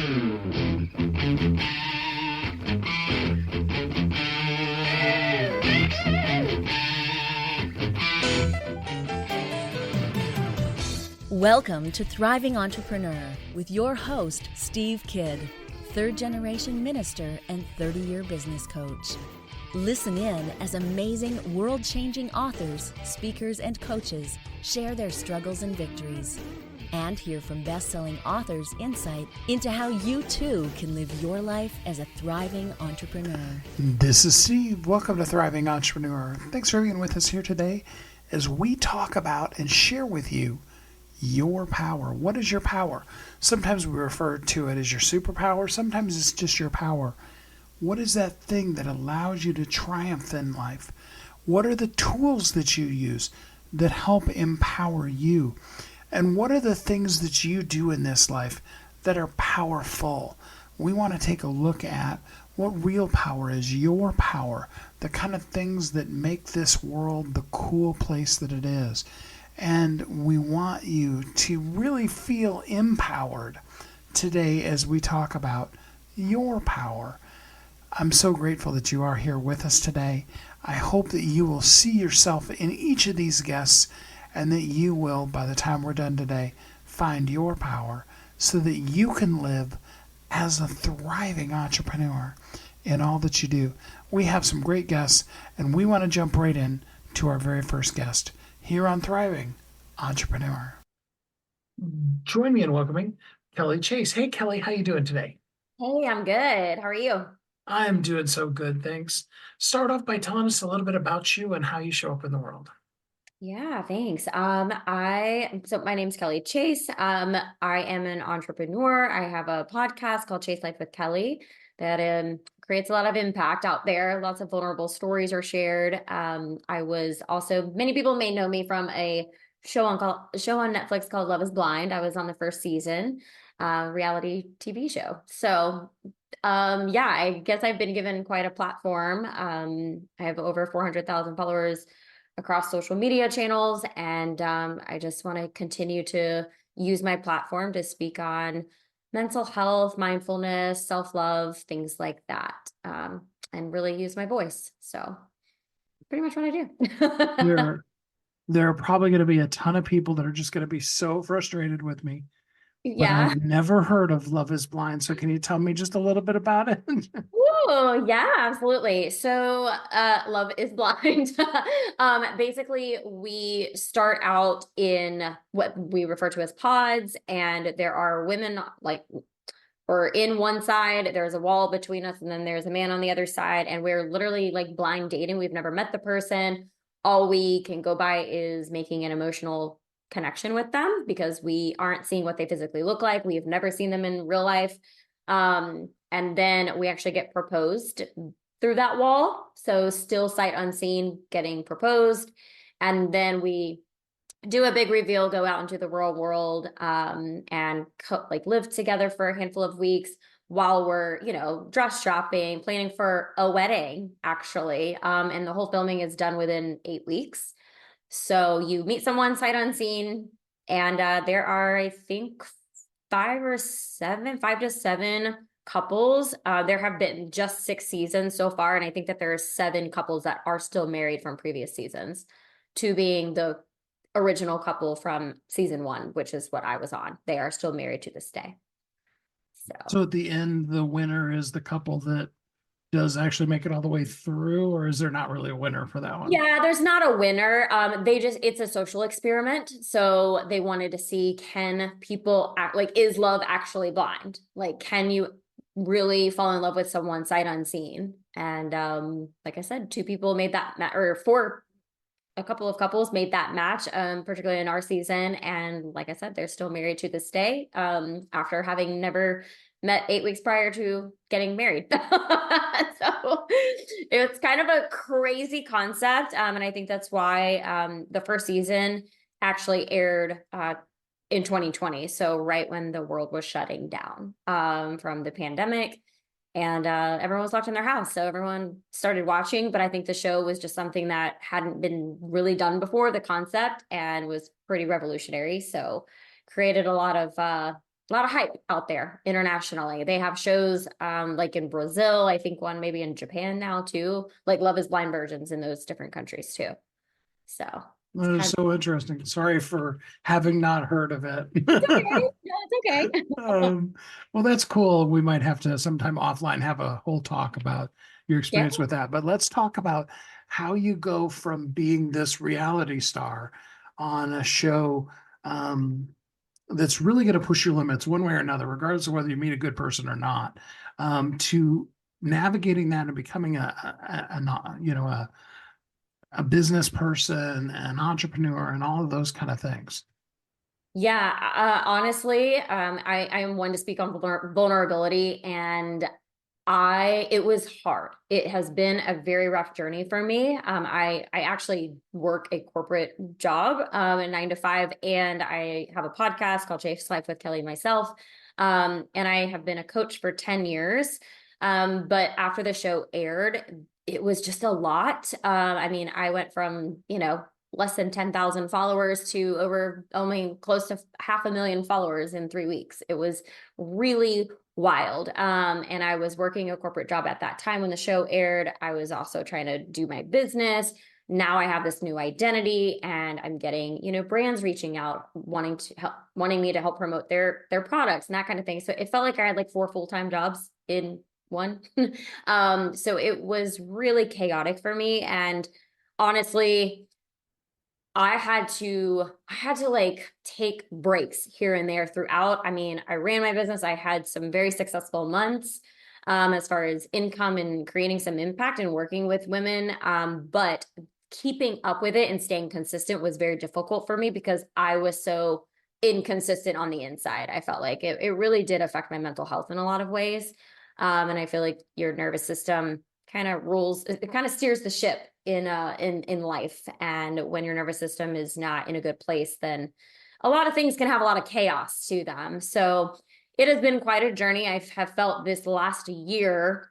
Welcome to Thriving Entrepreneur with your host, Steve Kidd, third-generation minister and 30-year business coach. Listen in as amazing, world-changing authors, speakers, and coaches share their struggles and victories. And hear from best-selling authors' insight into how you too can live your life as a thriving entrepreneur. This is Steve. Welcome to Thriving Entrepreneur. Thanks for being with us here today as we talk about and share with you your power. What is your power? Sometimes we refer to it as your superpower. Sometimes it's just your power. What is that thing that allows you to triumph in life? What are the tools that you use that help empower you? And what are the things that you do in this life that are powerful? We want to take a look at what real power is, your power, the kind of things that make this world the cool place that it is. And we want you to really feel empowered today as we talk about your power. I'm so grateful that you are here with us today. I hope that you will see yourself in each of these guests and that you will, by the time we're done today, find your power so that you can live as a thriving entrepreneur in all that you do. We have some great guests, and we want to jump right in to our very first guest here on Thriving Entrepreneur. Join me in welcoming Kelly Chase. Hey, Kelly, how you doing today? Hey, I'm good. How are you? I'm doing so good, thanks. Start off by telling us a little bit about you and how you show up in the world. Yeah, thanks. So my name's Kelly Chase. I am an entrepreneur. I have a podcast called Chase Life with Kelly that creates a lot of impact out there. Lots of vulnerable stories are shared. Many people may know me from a show on Netflix called Love is Blind. I was on the first season, reality TV show. So I guess I've been given quite a platform. I have over 400,000 followers across social media channels, and I just want to continue to use my platform to speak on mental health, mindfulness, self-love, things like that, and really use my voice. So pretty much what I do. There are probably going to be a ton of people that are just going to be so frustrated with me. But Yeah. I've never heard of Love is Blind. So can you tell me just a little bit about it? Oh, yeah, absolutely. So, Love is Blind. Basically, we start out in what we refer to as pods, and there are women or in one side, there's a wall between us, and then there's a man on the other side, and we're literally like blind dating. We've never met the person. All we can go by is making an emotional connection with them because we aren't seeing what they physically look like. We've never seen them in real life. And then we actually get proposed through that wall. So still sight unseen, getting proposed. And then we do a big reveal, go out into the real world, and live together for a handful of weeks while we're, dress shopping, planning for a wedding, actually. And the whole filming is done within 8 weeks. So you meet someone sight unseen, and there are, I think, 5 to 7 couples. There have been just 6 seasons so far, and I think that there are 7 couples that are still married from previous seasons, 2 being the original couple from season 1, which is what I was on. They are still married to this day. So at the end, the winner is the couple that does actually make it all the way through, or is there not really a winner for that one? Yeah, there's not a winner. It's a social experiment. So they wanted to see, can people is love actually blind? Like, can you really fall in love with someone sight unseen? And like I said, 2 people made that a couple of couples made that match, particularly in our season. And like I said, they're still married to this day, after having never met 8 weeks prior to getting married. So it's kind of a crazy concept. And I think that's why the first season actually aired in 2020. So right when the world was shutting down from the pandemic. And everyone was locked in their house. So everyone started watching. But I think the show was just something that hadn't been really done before, the concept, and was pretty revolutionary. So created a lot of a lot of hype out there internationally. They have shows like in Brazil, I think one maybe in Japan now too, like Love is Blind versions in those different countries too. So it's That is kind of, so interesting. Sorry for having not heard of it. it's okay. No, it's okay. Um, well, that's cool. We might have to sometime offline have a whole talk about your Yeah. experience with that. But let's talk about how you go from being this reality star on a show that's really going to push your limits one way or another, regardless of whether you meet a good person or not, to navigating that and becoming a business person, an entrepreneur, and all of those kind of things. Yeah, honestly, I am one to speak on vulnerability, and it was hard. It has been a very rough journey for me. I actually work a corporate job, a 9 to 5, and I have a podcast called Chase Life with Kelly and myself. And I have been a coach for 10 years. But after the show aired, it was just a lot. I mean, I went from, less than 10,000 followers to over only close to 500,000 followers in 3 weeks. It was really wild. And I was working a corporate job at that time when the show aired. I was also trying to do my business. Now I have this new identity, and I'm getting, brands reaching out, wanting me to help promote their products and that kind of thing. So it felt like I had like 4 full-time jobs in one. So it was really chaotic for me. And honestly, I had to like take breaks here and there throughout. I mean, I ran my business. I had some very successful months as far as income and creating some impact and working with women. But keeping up with it and staying consistent was very difficult for me because I was so inconsistent on the inside. I felt like it really did affect my mental health in a lot of ways. And I feel like your nervous system kind of rules, it kind of steers the ship in life. And when your nervous system is not in a good place, then a lot of things can have a lot of chaos to them. So it has been quite a journey. I have felt this last year.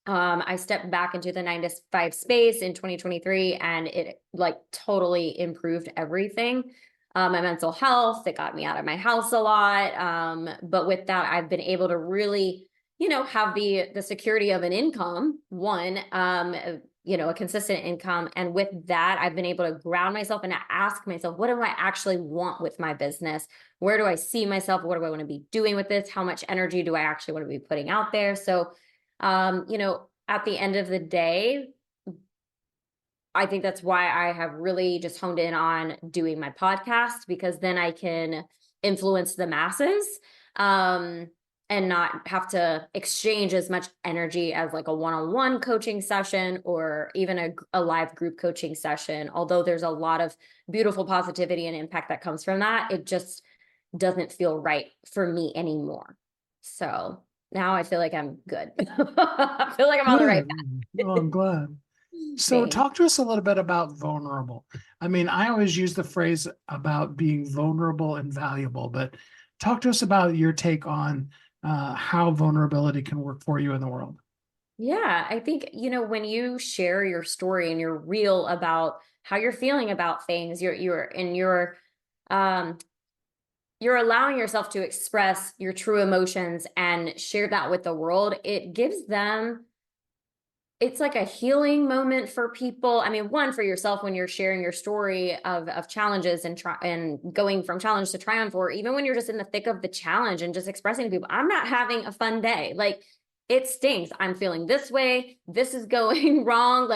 I stepped back into the 9 to 5 space in 2023, and it like totally improved everything. My mental health, it got me out of my house a lot. But with that, I've been able to really, have the security of an income, one, a consistent income. And with that, I've been able to ground myself and ask myself, what do I actually want with my business? Where do I see myself? What do I want to be doing with this? How much energy do I actually want to be putting out there? So, at the end of the day, I think that's why I have really just honed in on doing my podcast, because then I can influence the masses. And not have to exchange as much energy as like a one-on-one coaching session or even a live group coaching session. Although there's a lot of beautiful positivity and impact that comes from that, it just doesn't feel right for me anymore. So now I feel like I'm good. I feel like I'm on the right Good. Oh, I'm glad. path. So, Thanks. talk to us a little bit about vulnerable. I mean, I always use the phrase about being vulnerable and valuable, but talk to us about your take on how vulnerability can work for you in the world. Yeah, I think, when you share your story and you're real about how you're feeling about things, um you're allowing yourself to express your true emotions and share that with the world. It's like a healing moment for people. I mean, one, for yourself when you're sharing your story of challenges and going from challenge to triumph, or even when you're just in the thick of the challenge and just expressing to people, I'm not having a fun day. Like, it stinks. I'm feeling this way. This is going wrong.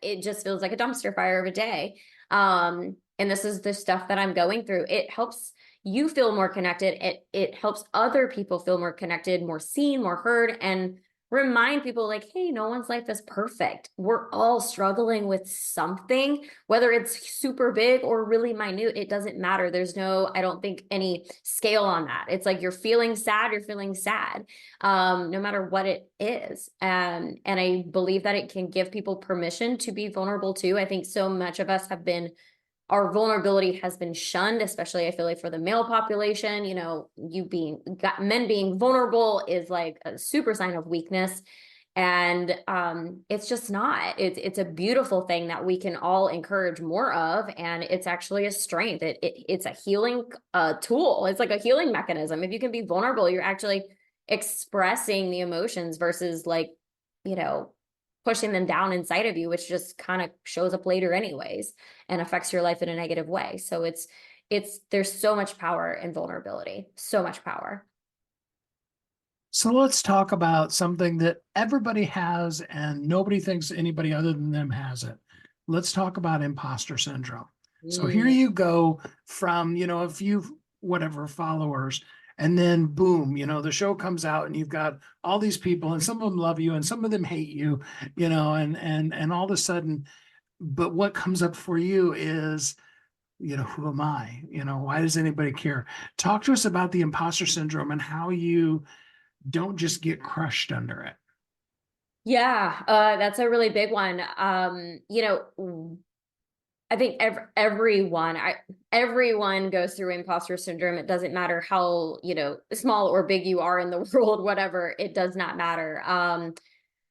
It just feels like a dumpster fire of a day. And this is the stuff that I'm going through. It helps you feel more connected. It helps other people feel more connected, more seen, more heard, and remind people like, hey, no one's life is perfect. We're all struggling with something, whether it's super big or really minute. It doesn't matter. There's I don't think, any scale on that. It's like you're feeling sad, no matter what it is. And I believe that it can give people permission to be vulnerable too. I think so much of us our vulnerability has been shunned, especially I feel like for the male population. Men being vulnerable is like a super sign of weakness. And it's just not. It's a beautiful thing that we can all encourage more of, and it's actually a strength. It's a healing tool. It's like a healing mechanism. If you can be vulnerable, you're actually expressing the emotions versus like, pushing them down inside of you, which just kind of shows up later anyways and affects your life in a negative way. So there's so much power in vulnerability, so much power. So let's talk about something that everybody has and nobody thinks anybody other than them has it. Let's talk about imposter syndrome. So here you go from, a few whatever followers, and then boom, the show comes out and you've got all these people and some of them love you and some of them hate you, and all of a sudden, but what comes up for you is, who am I? Why does anybody care? Talk to us about the imposter syndrome and how you don't just get crushed under it. Yeah, that's a really big one. I think everyone goes through imposter syndrome. It doesn't matter how, small or big you are in the world, whatever, it does not matter.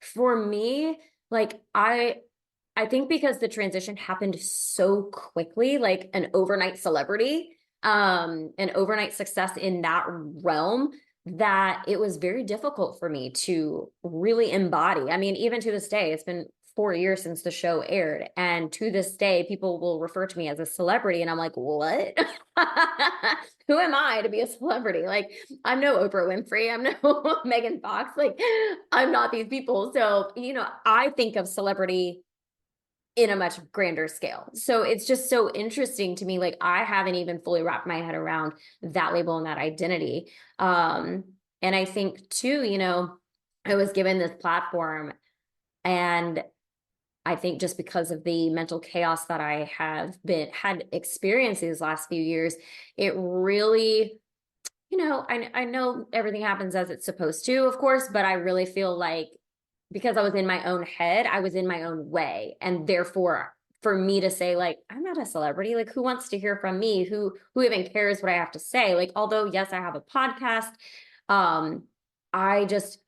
For me, like I think because the transition happened so quickly, like an overnight celebrity, an overnight success in that realm, that it was very difficult for me to really embody. I mean, even to this day, it's been 4 years since the show aired. And to this day, people will refer to me as a celebrity. And I'm like, what? Who am I to be a celebrity? Like, I'm no Oprah Winfrey. I'm no Megan Fox. Like, I'm not these people. So, I think of celebrity in a much grander scale. So it's just so interesting to me. Like, I haven't even fully wrapped my head around that label and that identity. And I think too, I was given this platform, and I think just because of the mental chaos that I had experienced these last few years, it really, I know everything happens as it's supposed to, of course, but I really feel like because I was in my own head, I was in my own way. And therefore, for me to say, like, I'm not a celebrity, like, who wants to hear from me? Who even cares what I have to say? Like, although, yes, I have a podcast,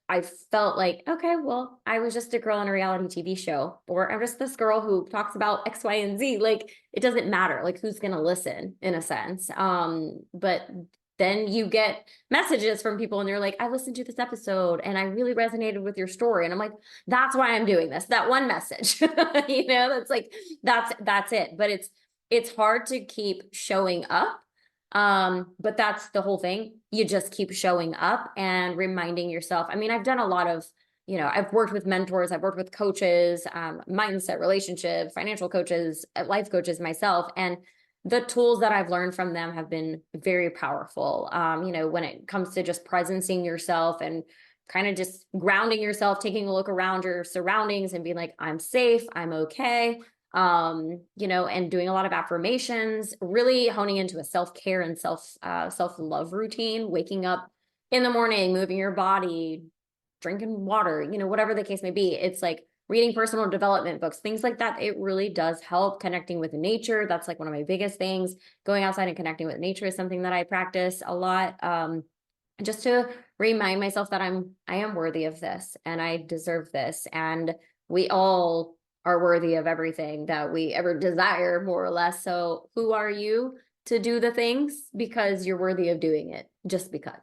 I felt like, okay, well, I was just a girl on a reality TV show, or I'm just this girl who talks about X, Y, and Z. Like, it doesn't matter, like, who's going to listen in a sense. But then you get messages from people and they're like, I listened to this episode and I really resonated with your story. And I'm like, that's why I'm doing this. That one message, that's like, that's it. But it's hard to keep showing up. But that's the whole thing. You just keep showing up and reminding yourself. I mean, I've done a lot of, I've worked with mentors, I've worked with coaches, mindset, relationship, financial coaches, life coaches myself. And the tools that I've learned from them have been very powerful. When it comes to just presencing yourself and kind of just grounding yourself, taking a look around your surroundings and being like, I'm safe, I'm okay. And doing a lot of affirmations, really honing into a self-care and self-love routine, waking up in the morning, moving your body, drinking water, whatever the case may be. It's like reading personal development books, things like that. It really does help. Connecting with nature. That's like one of my biggest things. Going outside and connecting with nature is something that I practice a lot. Just to remind myself that I am worthy of this and I deserve this. And we all are worthy of everything that we ever desire, more or less. So who are you to do the things? Because you're worthy of doing it, just because.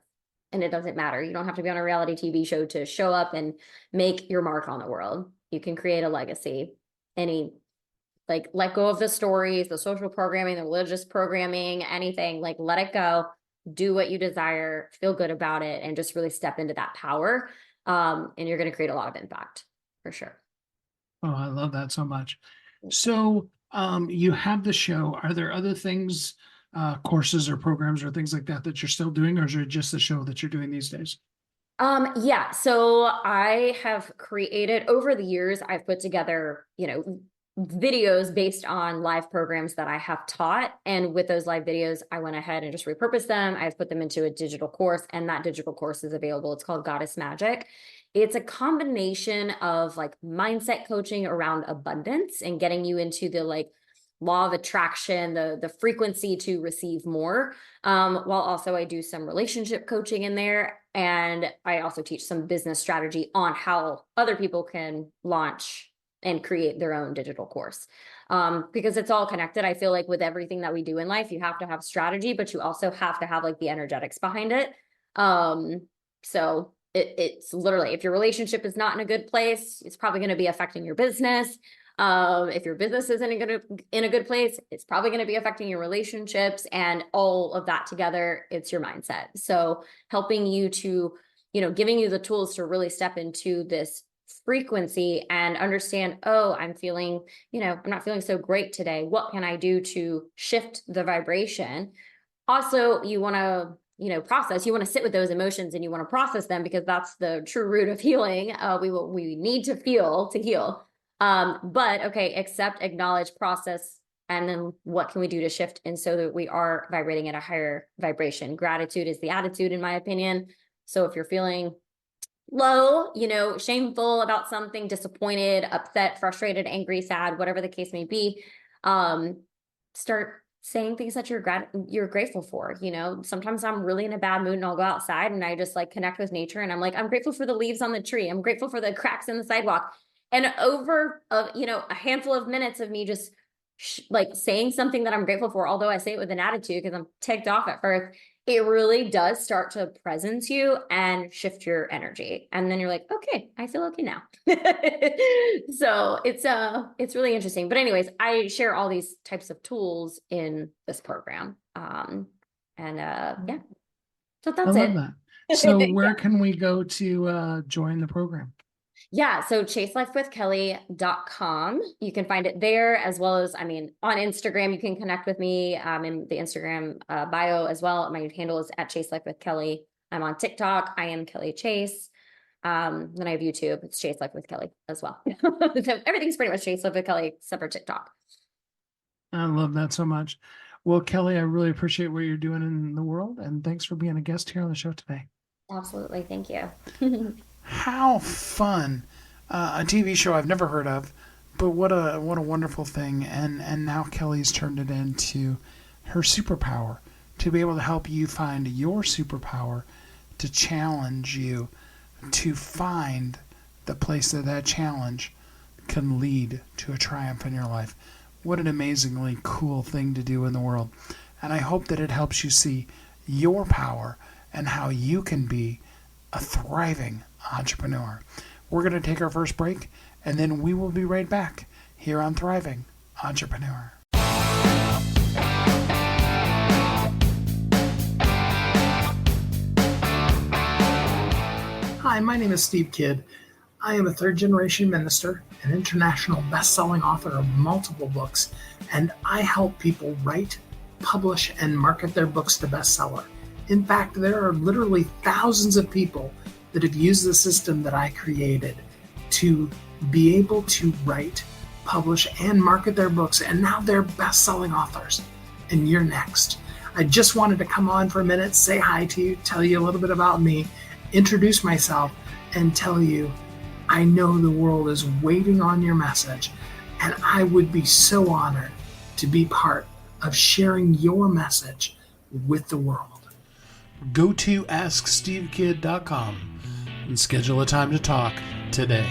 And it doesn't matter. You don't have to be on a reality TV show to show up and make your mark on the world. You can create a legacy. Let go of the stories, the social programming, the religious programming, anything, like let it go, do what you desire, feel good about it, and just really step into that power. And you're going to create a lot of impact for sure. Oh, I love that so much. So you have the show. Are there other things, courses or programs or things like that you're still doing, or is it just the show that you're doing these days? Yeah. So I have created over the years, I've put together, videos based on live programs that I have taught. And with those live videos, I went ahead and just repurposed them. I've put them into a digital course, and that digital course is available. It's called Goddess Magic. It's a combination of like mindset coaching around abundance and getting you into the like law of attraction, the frequency to receive more. While also I do some relationship coaching in there. And I also teach some business strategy on how other people can launch and create their own digital course. Because it's all connected. I feel like with everything that we do in life, you have to have strategy, but you also have to have like the energetics behind it. So it's literally, if your relationship is not in a good place, it's probably going to be affecting your business. If your business isn't in a good place, it's probably going to be affecting your relationships, and all of that together, it's your mindset. So helping you to, giving you the tools to really step into this frequency and understand, oh, I'm not feeling so great today. What can I do to shift the vibration? Also, you want to, you want to sit with those emotions and you want to process them, because that's the true root of healing. We need to feel to heal. But okay, accept, acknowledge, process, and then what can we do to shift and so that we are vibrating at a higher vibration? Gratitude is the attitude, in my opinion. So if you're feeling low, shameful about something, disappointed, upset, frustrated, angry, sad, whatever the case may be, start saying things that you're grateful for. Sometimes I'm really in a bad mood and I'll go outside and I just like connect with nature, and I'm like, I'm grateful for the leaves on the tree. I'm grateful for the cracks in the sidewalk. And over a handful of minutes of me just like saying something that I'm grateful for, although I say it with an attitude because I'm ticked off at first, it really does start to presence you and shift your energy. And then you're like, okay, I feel okay now. So it's really interesting. But anyways, I share all these types of tools in this program. Yeah. So I that's love it. that. So where can we go to join the program? Yeah, so chaselifewithkelly.com. You can find it there, as well as, on Instagram, you can connect with me in the Instagram bio as well. My handle is at chaselifewithkelly. I'm on TikTok. I am Kelly Chase. Then I have YouTube. It's Chase Life with Kelly as well. So everything's pretty much Chase Life with Kelly except for TikTok. I love that so much. Well, Kelly, I really appreciate what you're doing in the world, and thanks for being a guest here on the show today. Absolutely. Thank you. How fun. A TV show I've never heard of, but what a wonderful thing. And now Kelly's turned it into her superpower to be able to help you find your superpower, to challenge you to find the place that challenge can lead to a triumph in your life. What an amazingly cool thing to do in the world. And I hope that it helps you see your power and how you can be a thriving entrepreneur. We're going to take our first break, and then we will be right back here on Thriving Entrepreneur. Hi, my name is Steve Kidd. I am a third-generation minister, an international best-selling author of multiple books, and I help people write, publish, and market their books to bestseller. In fact, there are literally thousands of people that have used the system that I created to be able to write, publish, and market their books, and now they're best-selling authors. And you're next. I just wanted to come on for a minute, say hi to you, tell you a little bit about me, introduce myself, and tell you I know the world is waiting on your message, and I would be so honored to be part of sharing your message with the world. Go to AskSteveKidd.com and schedule a time to talk today.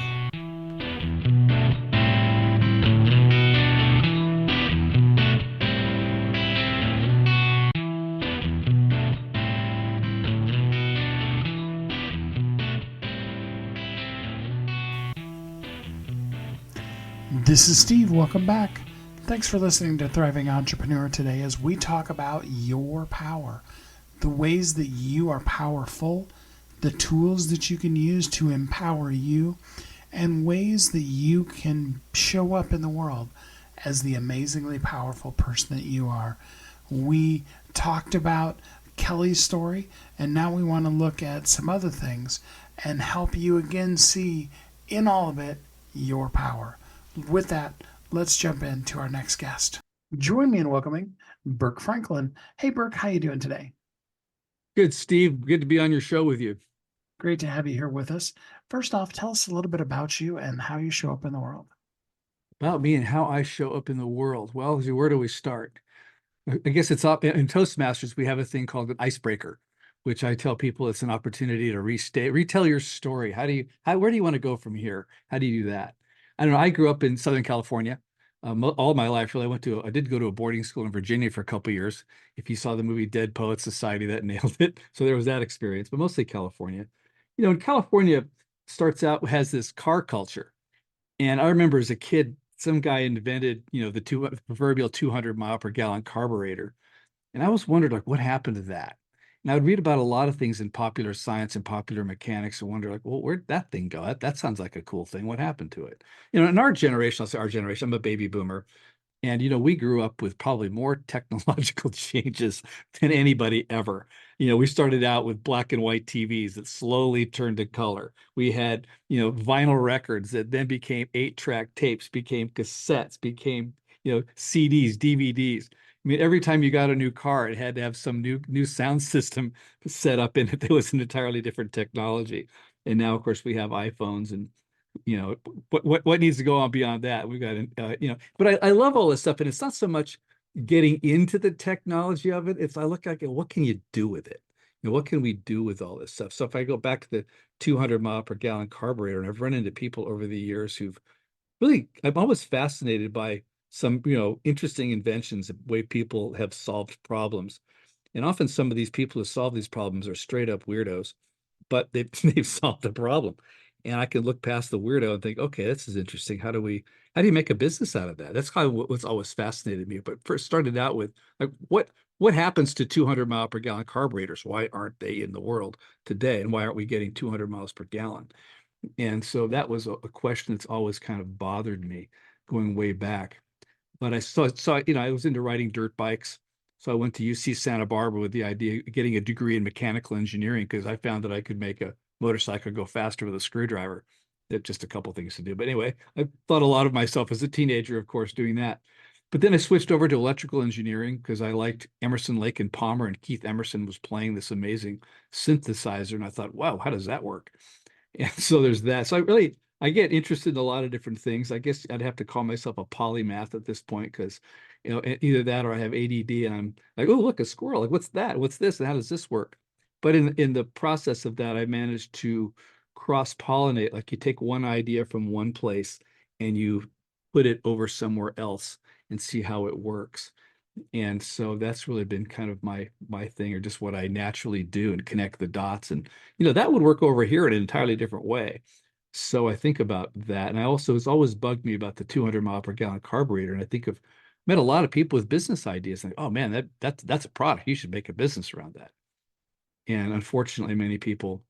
This is Steve. Welcome back. Thanks for listening to Thriving Entrepreneur today as we talk about your power, the ways that you are powerful, the tools that you can use to empower you, and ways that you can show up in the world as the amazingly powerful person that you are. We talked about Kelly's story, and now we want to look at some other things and help you again see in all of it your power. With that, let's jump into our next guest. Join me in welcoming Burke Franklin. Hey, Burke, how you doing today? Good, Steve. Good to be on your show with you. Great to have you here with us. First off, tell us a little bit about you and how you show up in the world. About me and how I show up in the world. Well, where do we start? I guess it's up in Toastmasters. We have a thing called an icebreaker. which I tell people it's an opportunity to retell your story. Where do you want to go from here? How do you do that? I don't know. I grew up in Southern California. All my life, really. I did go to a boarding school in Virginia for a couple of years. If you saw the movie Dead Poets Society, that nailed it. So there was that experience, but mostly California. In California starts out, has this car culture. And I remember as a kid, some guy invented, the proverbial 200 mile per gallon carburetor. And I always wondered, like, what happened to that? And I would read about a lot of things in popular science and popular mechanics and wonder, like, well, where'd that thing go? That sounds like a cool thing. What happened to it? In our generation, I'll say our generation, I'm a baby boomer. And, we grew up with probably more technological changes than anybody ever. We started out with black and white TVs that slowly turned to color. We had, vinyl records that then became 8-track tapes, became cassettes, became, CDs, DVDs. I mean, every time you got a new car, it had to have some new sound system set up in it that was an entirely different technology. And now, of course, we have iPhones and what needs to go on beyond that. We've got but I love all this stuff, and it's not so much getting into the technology of it. It's I look like, what can you do with it? What can we do with all this stuff? So if I go back to the 200 mile per gallon carburetor, and I've run into people over the years who've really, I'm always fascinated by some interesting inventions, the way people have solved problems. And often some of these people who solve these problems are straight up weirdos, but they've solved the problem. And I can look past the weirdo and think, okay, this is interesting. How do you make a business out of that? That's kind of what's always fascinated me. But first started out with, like, what happens to 200 mile per gallon carburetors? Why aren't they in the world today? And why aren't we getting 200 miles per gallon? And so that was a question that's always kind of bothered me going way back. But I saw, I was into riding dirt bikes. So I went to UC Santa Barbara with the idea of getting a degree in mechanical engineering because I found that I could make a motorcycle go faster with a screwdriver. That just a couple things to do. But anyway, I thought a lot of myself as a teenager, of course, doing that. But then I switched over to electrical engineering because I liked Emerson, Lake and Palmer, and Keith Emerson was playing this amazing synthesizer. And I thought, wow, how does that work? And so there's that. So I get interested in a lot of different things. I guess I'd have to call myself a polymath at this point because, either that or I have ADD and I'm like, oh, look, a squirrel. Like, what's that? What's this? And how does this work? But in the process of that, I managed to cross-pollinate. Like, you take one idea from one place and you put it over somewhere else and see how it works. And so that's really been kind of my thing, or just what I naturally do, and connect the dots. And that would work over here in an entirely different way. So I think about that. And it's always bugged me about the 200 mile per gallon carburetor. And I think I've met a lot of people with business ideas like, oh man, that's a product. You should make a business around that. And unfortunately, many people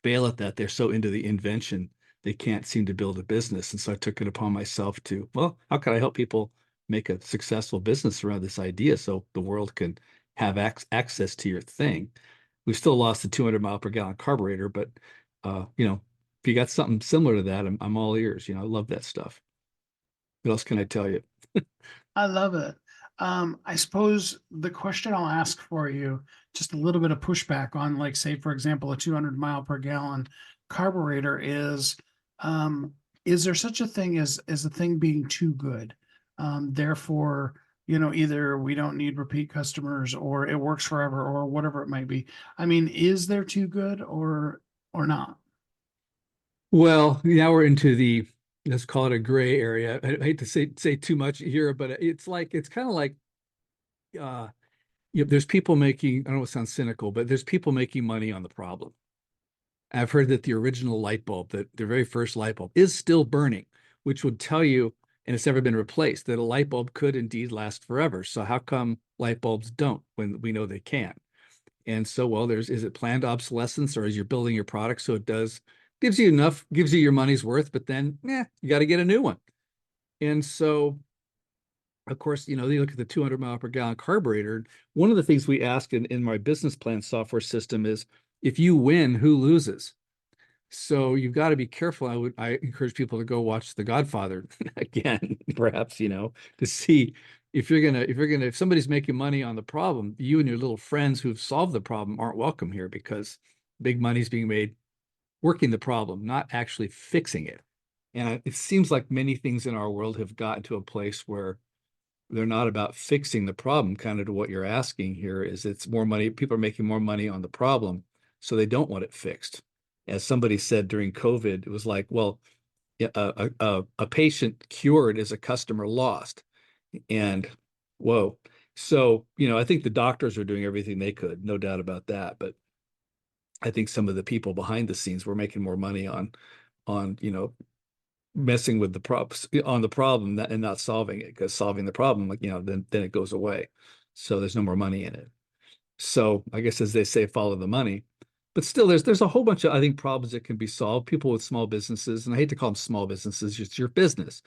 fail at that. They're so into the invention, they can't seem to build a business. And so I took it upon myself to, well, how can I help people make a successful business around this idea so the world can have access to your thing? We've still lost the 200 mile per gallon carburetor, but if you got something similar to that, I'm all ears. I love that stuff. What else can I tell you? I love it. I suppose the question I'll ask for you, just a little bit of pushback on, like, say, for example, a 200 mile per gallon carburetor is there such a thing as a thing being too good? Therefore, either we don't need repeat customers or it works forever or whatever it might be. I mean, is there too good or not? Well, now we're into the, let's call it a gray area. I hate to say too much here, but it's kind of like, there's people making, I don't know, it sounds cynical, but there's people making money on the problem. I've heard that the original light bulb, that the very first light bulb is still burning, which would tell you, and it's never been replaced, that a light bulb could indeed last forever. So how come light bulbs don't when we know they can? And so, well, is it planned obsolescence, or is you're building your product so it gives you your money's worth, but then, you got to get a new one. And so, of course, you look at the 200 mile per gallon carburetor. One of the things we ask in my business plan software system is, if you win, who loses? So you've got to be careful. I encourage people to go watch The Godfather again, perhaps, to see if somebody's making money on the problem, you and your little friends who've solved the problem aren't welcome here, because big money's being made working the problem, not actually fixing it. And it seems like many things in our world have gotten to a place where they're not about fixing the problem. Kind of to what you're asking here is it's more money. People are making more money on the problem, so they don't want it fixed. As somebody said during COVID, it was like, well, a patient cured is a customer lost. And whoa. So, I think the doctors are doing everything they could, no doubt about that. But I think some of the people behind the scenes were making more money on, messing with the props on the problem and not solving it, because solving the problem, like, then it goes away. So there's no more money in it. So I guess, as they say, follow the money. But still, there's a whole bunch of, I think, problems that can be solved. People with small businesses, and I hate to call them small businesses, it's your business.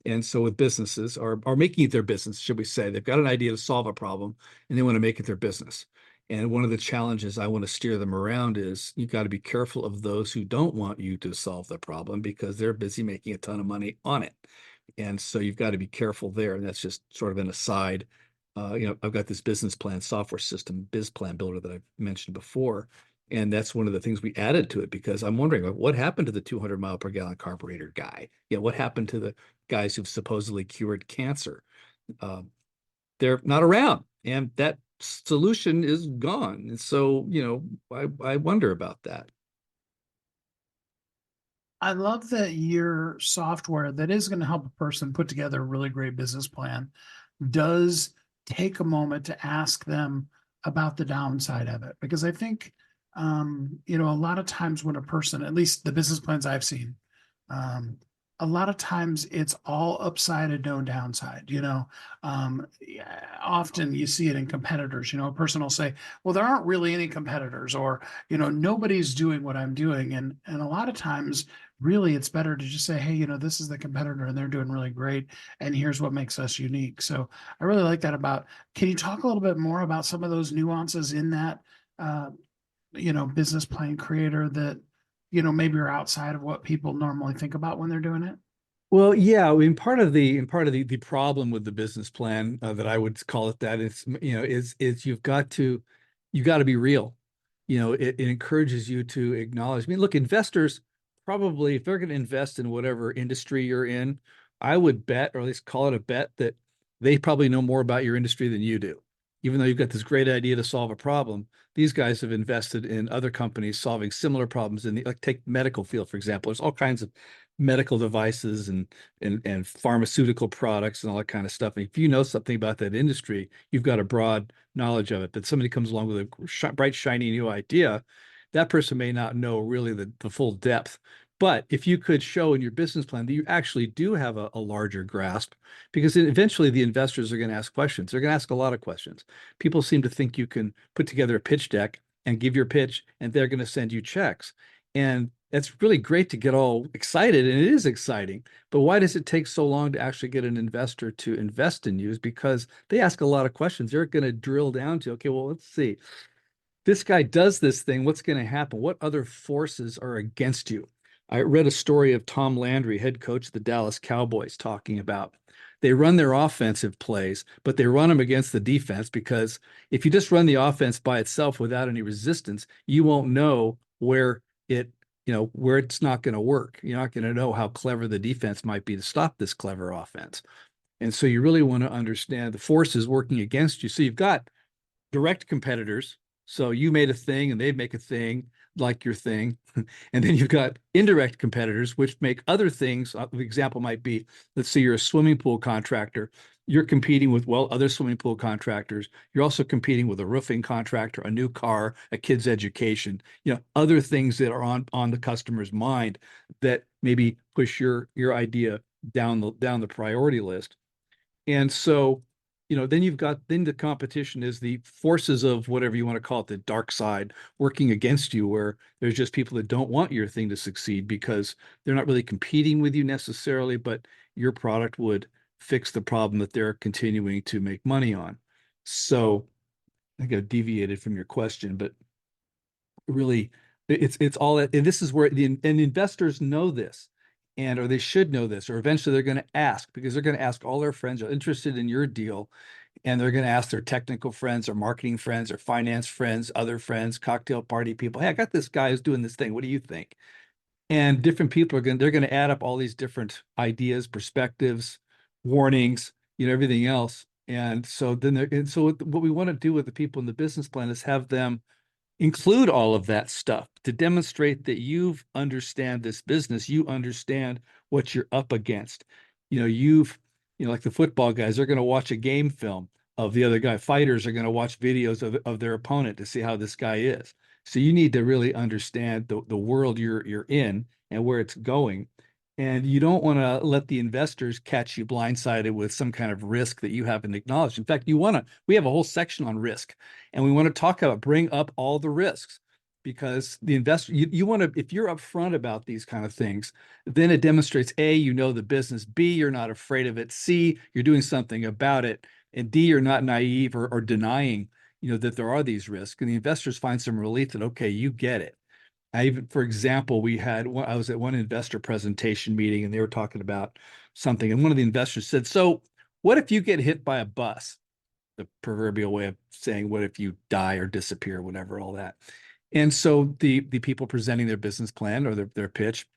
And so with businesses are making it their business, should we say, they've got an idea to solve a problem and they want to make it their business. And one of the challenges I want to steer them around is you've got to be careful of those who don't want you to solve the problem because they're busy making a ton of money on it. And so you've got to be careful there. And that's just sort of an aside. I've got this business plan software system, Biz Plan Builder, that I've mentioned before. And that's one of the things we added to it, because I'm wondering, what happened to the 200 mile per gallon carburetor guy? What happened to the guys who've supposedly cured cancer? They're not around, and that solution is gone. And so, I wonder about that. I love that your software that is going to help a person put together a really great business plan does take a moment to ask them about the downside of it. Because I think, a lot of times when a person, at least the business plans I've seen, a lot of times it's all upside and no downside. Often you see it in competitors. A person will say, well, there aren't really any competitors, or, nobody's doing what I'm doing. And a lot of times, really, it's better to just say, hey, this is the competitor and they're doing really great, and here's what makes us unique. So I really like that can you talk a little bit more about some of those nuances in that, business plan creator that, maybe are outside of what people normally think about when they're doing it? Well, yeah, I mean, part of the problem with the business plan, that I would call it that, is you've got to be real. It encourages you to acknowledge. I mean, look, investors probably, if they're going to invest in whatever industry you're in, I would bet, or at least call it a bet, that they probably know more about your industry than you do. Even though you've got this great idea to solve a problem, these guys have invested in other companies solving similar problems like take medical field, for example. There's all kinds of medical devices and pharmaceutical products and all that kind of stuff. And if you know something about that industry, you've got a broad knowledge of it. But somebody comes along with a bright, shiny new idea, that person may not know really the full depth. But if you could show in your business plan that you actually do have a larger grasp, because eventually the investors are going to ask questions. They're going to ask a lot of questions. People seem to think you can put together a pitch deck and give your pitch, and they're going to send you checks. And it's really great to get all excited, and it is exciting. But why does it take so long to actually get an investor to invest in you? Is because they ask a lot of questions. They're going to drill down to, okay, well, let's see. This guy does this thing. What's going to happen? What other forces are against you? I read a story of Tom Landry, head coach of the Dallas Cowboys, talking about they run their offensive plays, but they run them against the defense, because if you just run the offense by itself without any resistance, you won't know where it's not going to work. You're not going to know how clever the defense might be to stop this clever offense. And so you really want to understand the forces working against you. So you've got direct competitors. So you made a thing and they make a thing like your thing. And then you've got indirect competitors, which make other things. An example might be, let's say you're a swimming pool contractor. You're competing with, other swimming pool contractors. You're also competing with a roofing contractor, a new car, a kid's education, other things that are on the customer's mind that maybe push your idea down the priority list. And so, then the competition is the forces of whatever you want to call it, the dark side, working against you, where there's just people that don't want your thing to succeed because they're not really competing with you necessarily, but your product would fix the problem that they're continuing to make money on. So I think I've deviated from your question, but really it's all that, and this is where and investors know this. Or they should know this, or eventually they're going to ask, because they're going to ask all their friends who are interested in your deal, and they're going to ask their technical friends or marketing friends or finance friends, other friends, cocktail party people. Hey, I got this guy who's doing this thing. What do you think? And different people they're going to add up all these different ideas, perspectives, warnings, everything else. And so what we want to do with the people in the business plan is have them include all of that stuff to demonstrate that you understand this business, you understand what you're up against. Like the football guys, they're going to watch a game film of the other guy. Fighters are going to watch videos of their opponent to see how this guy is. So you need to really understand the world you're in and where it's going. And you don't want to let the investors catch you blindsided with some kind of risk that you haven't acknowledged. In fact, we have a whole section on risk, and we want to bring up all the risks, because the investor, you want to, if you're upfront about these kind of things, then it demonstrates A, you know the business, B, you're not afraid of it, C, you're doing something about it, and D, you're not naive or denying, that there are these risks. And the investors find some relief that, okay, you get it. For example, I was at one investor presentation meeting and they were talking about something. And one of the investors said, so what if you get hit by a bus? The proverbial way of saying, what if you die or disappear, whatever, all that. And so the people presenting their business plan or their pitch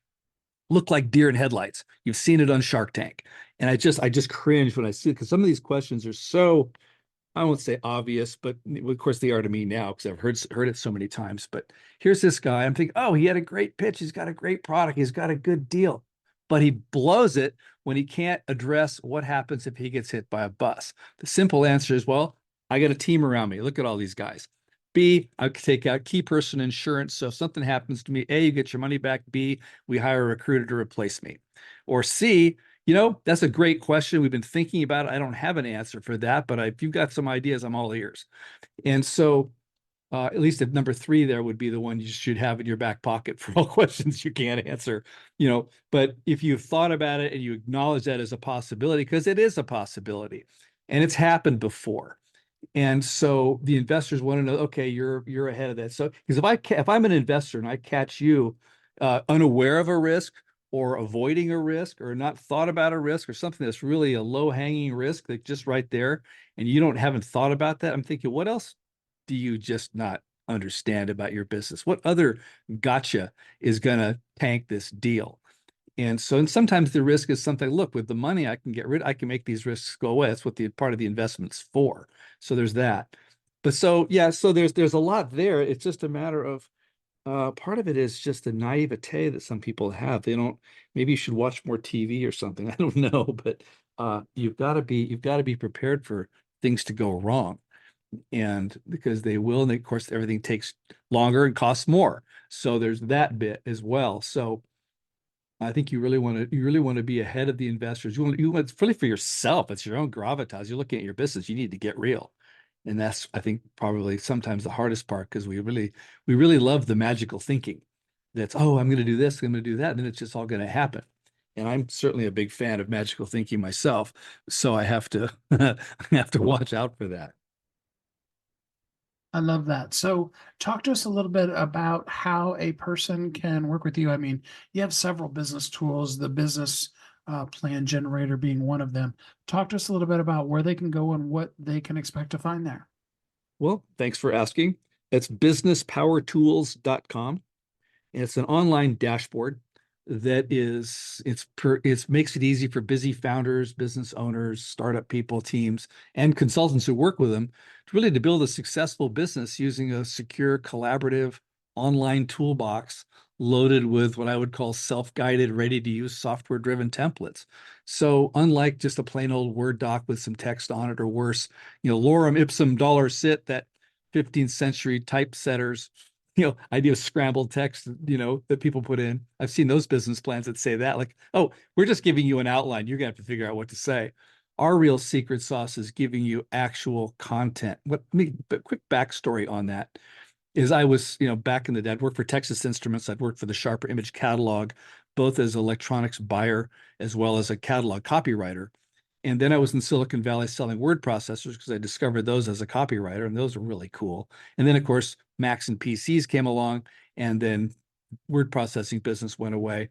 look like deer in headlights. You've seen it on Shark Tank. And I just cringe when I see it, because some of these questions are so, I won't say obvious, but of course they are to me now because I've heard it so many times. But here's this guy. I'm thinking, oh, he had a great pitch. He's got a great product. He's got a good deal. But he blows it when he can't address what happens if he gets hit by a bus. The simple answer is, well, I got a team around me. Look at all these guys. B, I take out key person insurance. So if something happens to me, A, you get your money back. B, we hire a recruiter to replace me. Or C, that's a great question. We've been thinking about it. I don't have an answer for that, but if you've got some ideas, I'm all ears. And so at least if number 3 there would be the one you should have in your back pocket for all questions you can't answer, but if you've thought about it and you acknowledge that as a possibility, because it is a possibility and it's happened before. And so the investors want to know, okay, you're ahead of that. So because if I'm an investor and I catch you unaware of a risk, or avoiding a risk, or not thought about a risk, or something that's really a low-hanging risk that's just right there, and you haven't thought about that, I'm thinking, what else do you just not understand about your business? What other gotcha is going to tank this deal? And sometimes the risk is something, look, with the money I can make these risks go away. That's what the part of the investment's for. So there's that. But so there's a lot there. It's just a matter of, part of it is just the naivete that some people have. Maybe you should watch more TV or something. I don't know, but you've got to be prepared for things to go wrong. And because they will, and of course everything takes longer and costs more. So there's that bit as well. So I think you really want to be ahead of the investors. It's really for yourself. It's your own gravitas. You're looking at your business. You need to get real. And that's, I think, probably sometimes the hardest part, because we really love the magical thinking. That's, oh, I'm going to do this, I'm going to do that, and then it's just all going to happen. And I'm certainly a big fan of magical thinking myself, so I have to I have to watch out for that. I love that. So talk to us a little bit about how a person can work with you. I mean, you have several business tools, the business plan generator being one of them. Talk to us a little bit about where they can go and what they can expect to find there. Well, thanks for asking. It's businesspowertools.com. And it's an online dashboard that makes it easy for busy founders, business owners, startup people, teams, and consultants who work with them to build a successful business using a secure, collaborative online toolbox loaded with what I would call self-guided, ready-to-use, software-driven templates. So unlike just a plain old Word doc with some text on it, or worse, lorem ipsum dollar sit, that 15th century typesetters idea of scrambled text, that people put in. I've seen those business plans that say that, like, oh, we're just giving you an outline. You're going to have to figure out what to say. Our real secret sauce is giving you actual content. But quick backstory on that is I was, back in the day, I'd worked for Texas Instruments. I'd worked for the Sharper Image catalog, both as an electronics buyer as well as a catalog copywriter. And then I was in Silicon Valley selling word processors because I discovered those as a copywriter, and those were really cool. And then, of course, Macs and PCs came along, and then word processing business went away.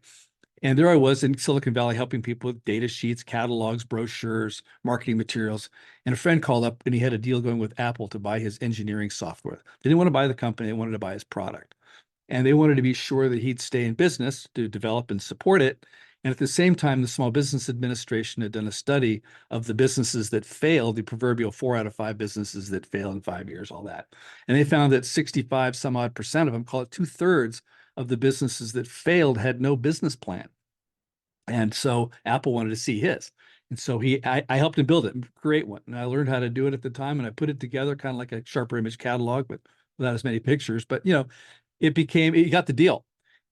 And there I was in Silicon Valley helping people with data sheets, catalogs, brochures, marketing materials. And a friend called up and he had a deal going with Apple to buy his engineering software. They didn't want to buy the company, they wanted to buy his product. And they wanted to be sure that he'd stay in business to develop and support it. And at the same time, the Small Business Administration had done a study of the businesses that failed, the proverbial 4 out of 5 businesses that fail in 5 years, all that. And they found that 65 some odd percent of them, call it 2/3 of the businesses that failed, had no business plan. And so Apple wanted to see his. And so I helped him build it and create one. And I learned how to do it at the time. And I put it together kind of like a sharper image catalog, but without as many pictures. But, it got the deal.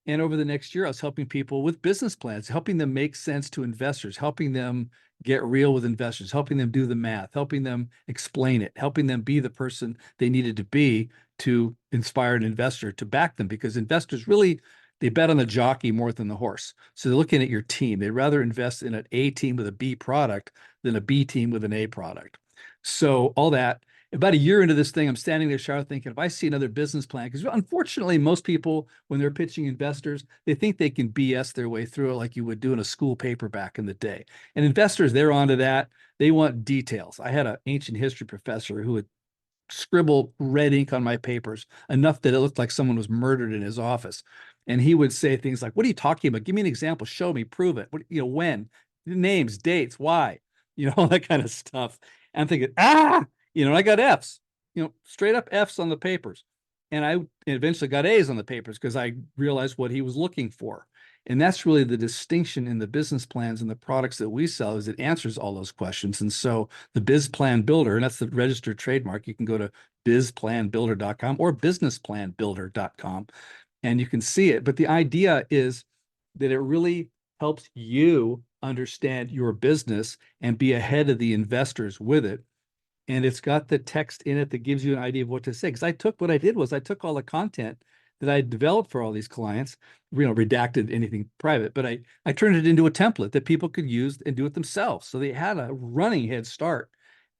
And over the next year, I was helping people with business plans, helping them make sense to investors, helping them get real with investors, helping them do the math, helping them explain it, helping them be the person they needed to be to inspire an investor to back them, because investors really, they bet on the jockey more than the horse. So they're looking at your team. They'd rather invest in an A team with a B product than a B team with an A product. So all that, about a year into this thing, I'm standing there, Charlotte, thinking, if I see another business plan, because unfortunately, most people, when they're pitching investors, they think they can BS their way through it like you would do in a school paper back in the day. And investors, they're onto that. They want details. I had an ancient history professor who would scribble red ink on my papers enough that it looked like someone was murdered in his office. And he would say things like, what are you talking about? Give me an example. Show me, prove it. When, names, dates, why, all that kind of stuff. And I'm thinking, I got F's, straight up F's on the papers. And I eventually got A's on the papers because I realized what he was looking for. And that's really the distinction in the business plans and the products that we sell, is it answers all those questions. And so the Biz Plan Builder, and that's the registered trademark, you can go to bizplanbuilder.com or businessplanbuilder.com and you can see it. But the idea is that it really helps you understand your business and be ahead of the investors with it. And it's got the text in it that gives you an idea of what to say. Because what I did was I took all the content that I developed for all these clients, redacted anything private, but I turned it into a template that people could use and do it themselves. So they had a running head start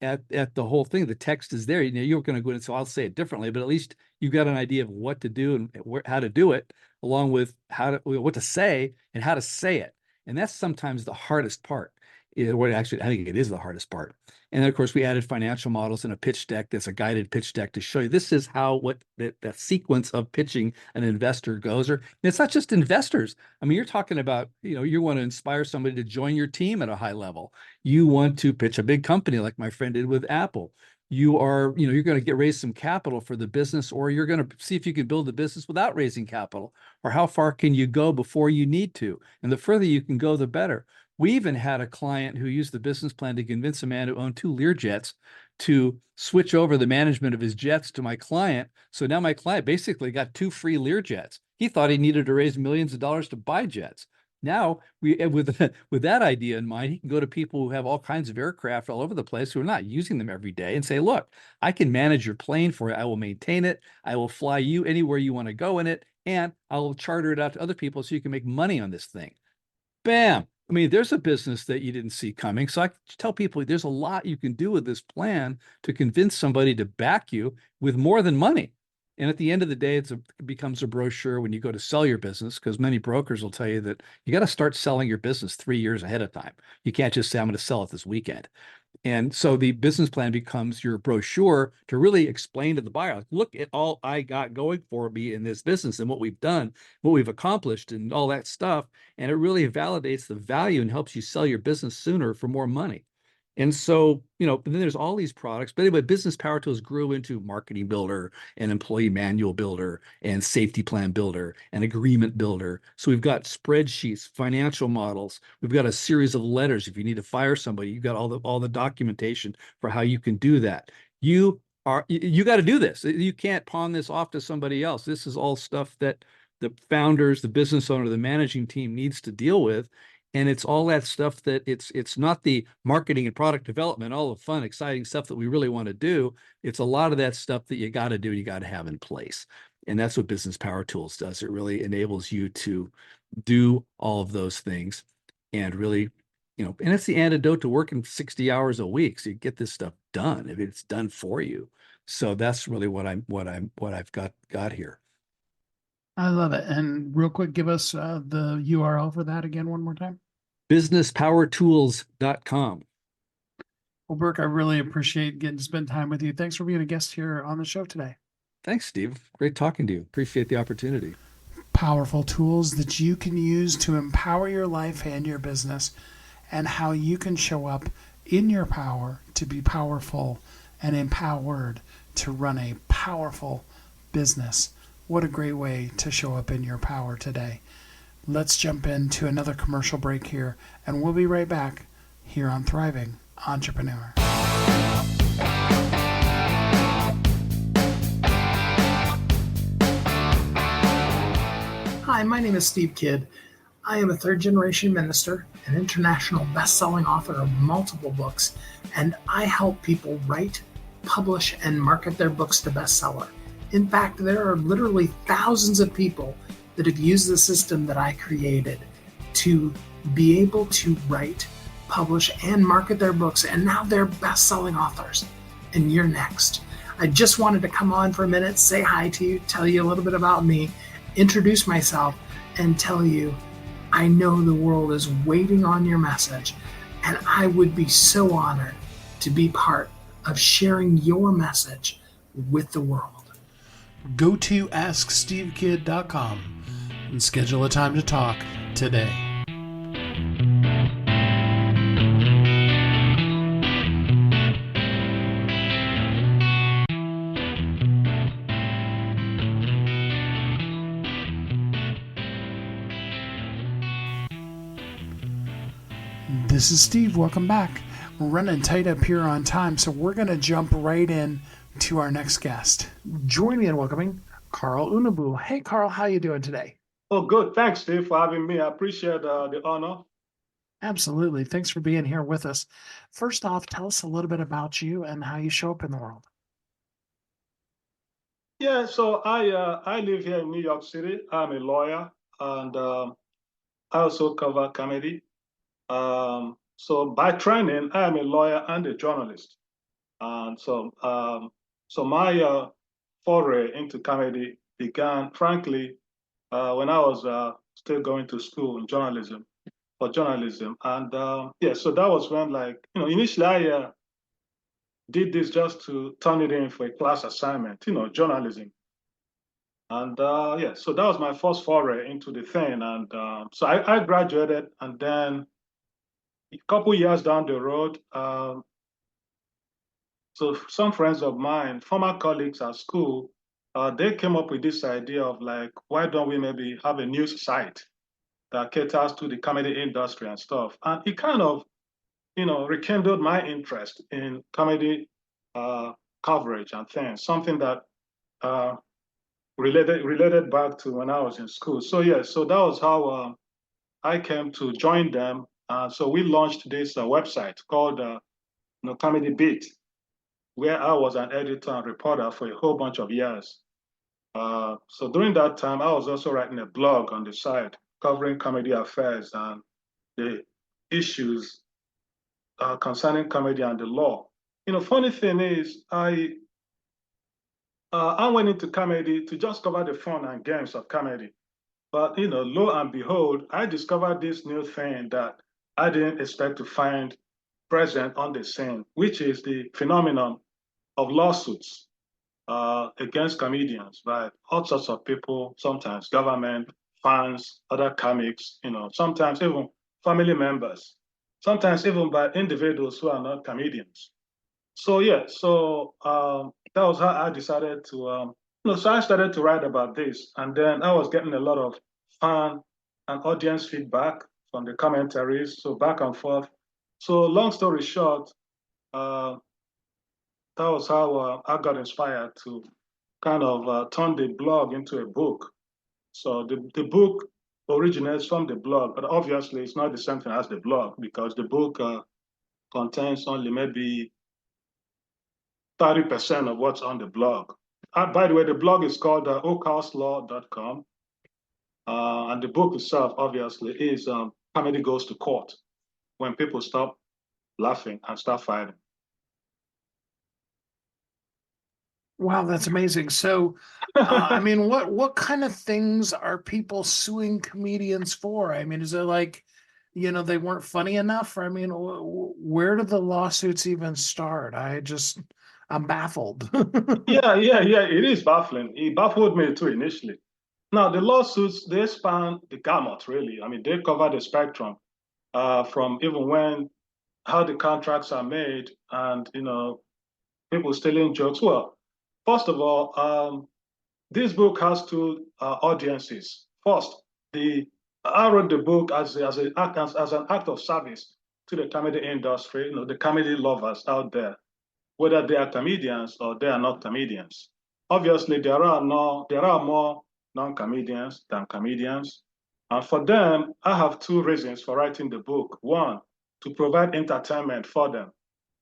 at the whole thing. The text is there. You're going to go in, so I'll say it differently, but at least you've got an idea of what to do and how to do it, along with what to say and how to say it. And that's sometimes the hardest part. Actually, I think it is the hardest part. And then, of course, we added financial models in a pitch deck that's a guided pitch deck to show you this is how that sequence of pitching an investor goes. Or it's not just investors. I mean, you're talking about, you want to inspire somebody to join your team at a high level. You want to pitch a big company like my friend did with Apple. You're going to raise some capital for the business, or you're going to see if you can build the business without raising capital, or how far can you go before you need to? And the further you can go, the better. We even had a client who used the business plan to convince a man who owned 2 Learjets to switch over the management of his jets to my client. So now my client basically got 2 free Learjets. He thought he needed to raise millions of dollars to buy jets. Now, with that idea in mind, he can go to people who have all kinds of aircraft all over the place who are not using them every day and say, look, I can manage your plane for you. I will maintain it. I will fly you anywhere you want to go in it. And I will charter it out to other people so you can make money on this thing. Bam. I mean, there's a business that you didn't see coming. So I tell people there's a lot you can do with this plan to convince somebody to back you with more than money. And at the end of the day, it becomes a brochure when you go to sell your business, because many brokers will tell you that you got to start selling your business 3 years ahead of time. You can't just say, I'm going to sell it this weekend. And so the business plan becomes your brochure to really explain to the buyer, look at all I got going for me in this business and what we've done, what we've accomplished and all that stuff. And it really validates the value and helps you sell your business sooner for more money. And so, then there's all these products. But anyway, Business Power Tools grew into Marketing Builder and Employee Manual Builder and Safety Plan Builder and Agreement Builder. So we've got spreadsheets, financial models. We've got a series of letters. If you need to fire somebody, you've got all the documentation for how you can do that. You got to do this. You can't pawn this off to somebody else. This is all stuff that the founders, the business owner, the managing team needs to deal with. And it's all that stuff that it's not the marketing and product development, all the fun, exciting stuff that we really want to do. It's a lot of that stuff that you got to do, you got to have in place. And that's what Business Power Tools does. It really enables you to do all of those things and really, and it's the antidote to working 60 hours a week. So you get this stuff done if it's done for you. So that's really what I've got here. I love it. And real quick, give us the URL for that again one more time. businesspowertools.com. Well, Burke, I really appreciate getting to spend time with you. Thanks for being a guest here on the show today. Thanks, Steve. Great talking to you. Appreciate the opportunity. powerful tools that you can use to empower your life and your business, and how you can show up in your power to be powerful and empowered to run a powerful business. What a great way to show up in your power today. Let's jump into another commercial break here, and we'll be right back here on Thriving Entrepreneur. Hi, my name is Steve Kidd. I am a third-generation minister, an international best-selling author of multiple books, and I help people write, publish, and market their books to bestseller. In fact, there are literally thousands of people that have used the system that I created to be able to write, publish, and market their books, and now they're best-selling authors. And you're next. I just wanted to come on for a minute, say hi to you, tell you a little bit about me, introduce myself, and tell you I know the world is waiting on your message, and I would be so honored to be part of sharing your message with the world. Go to AskSteveKidd.com and schedule a time to talk today. This is Steve. Welcome back. We're running tight up here on time, so we're going to jump right in to our next guest. Join me in welcoming Carl Unabu. Hey, Carl, how you doing today? Oh, good. Thanks, Steve, for having me. I appreciate the honor. Absolutely. Thanks for being here with us. First off, tell us a little bit about you and how you show up in the world. Yeah, so I live here in New York City. I'm a lawyer, and I also cover comedy. So by training, I am a lawyer and a journalist. And so my foray into comedy began, frankly, when I was still going to school in journalism, for journalism. And so that was when, initially I did this just to turn it in for a class assignment, journalism. And so that was my first foray into the thing. And so I graduated, and then a couple years down the road, so some friends of mine, former colleagues at school, they came up with this idea of why don't we maybe have a news site that caters to the comedy industry and stuff. And it kind of, rekindled my interest in comedy coverage and things, something that related back to when I was in school. So so that was how I came to join them. So we launched this website called Comedy Beat, where I was an editor and reporter for a whole bunch of years. So during that time, I was also writing a blog on the side covering comedy affairs and the issues concerning comedy and the law. Funny thing is, I went into comedy to just cover the fun and games of comedy. But, lo and behold, I discovered this new thing that I didn't expect to find present on the scene, which is the phenomenon of lawsuits against comedians by all sorts of people, sometimes government, fans, other comics, sometimes even family members, sometimes even by individuals who are not comedians. So that was how I decided to, so I started to write about this, and then I was getting a lot of fan and audience feedback from the commentaries, so back and forth. So long story short, that was how I got inspired to kind of turn the blog into a book. So the book originates from the blog, but obviously it's not the same thing as the blog, because the book contains only maybe 30% of what's on the blog. By the way, the blog is called ocalslaw.com. And the book itself, obviously, is Comedy Goes to Court, when people stop laughing and start fighting. Wow, that's amazing. So, I mean, what kind of things are people suing comedians for? I mean, is it they weren't funny enough? I mean, where do the lawsuits even start? I'm baffled. Yeah, it is baffling. It baffled me too initially. Now, the lawsuits, they span the gamut, really. I mean, they cover the spectrum from even when, how the contracts are made and, people stealing jokes. Well, first of all, this book has two audiences. First, I wrote the book as an act of service to the comedy industry, the comedy lovers out there, whether they are comedians or they are not comedians. Obviously, there are more non-comedians than comedians. And for them, I have two reasons for writing the book. One, to provide entertainment for them.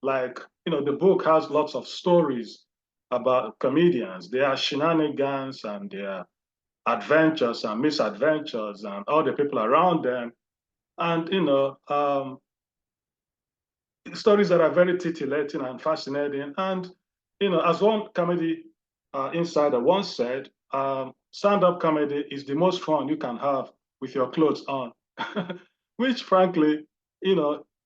Like, the book has lots of stories about comedians, their shenanigans and their adventures and misadventures and all the people around them. And, stories that are very titillating and fascinating. And, as one comedy insider once said, stand-up comedy is the most fun you can have with your clothes on, which frankly,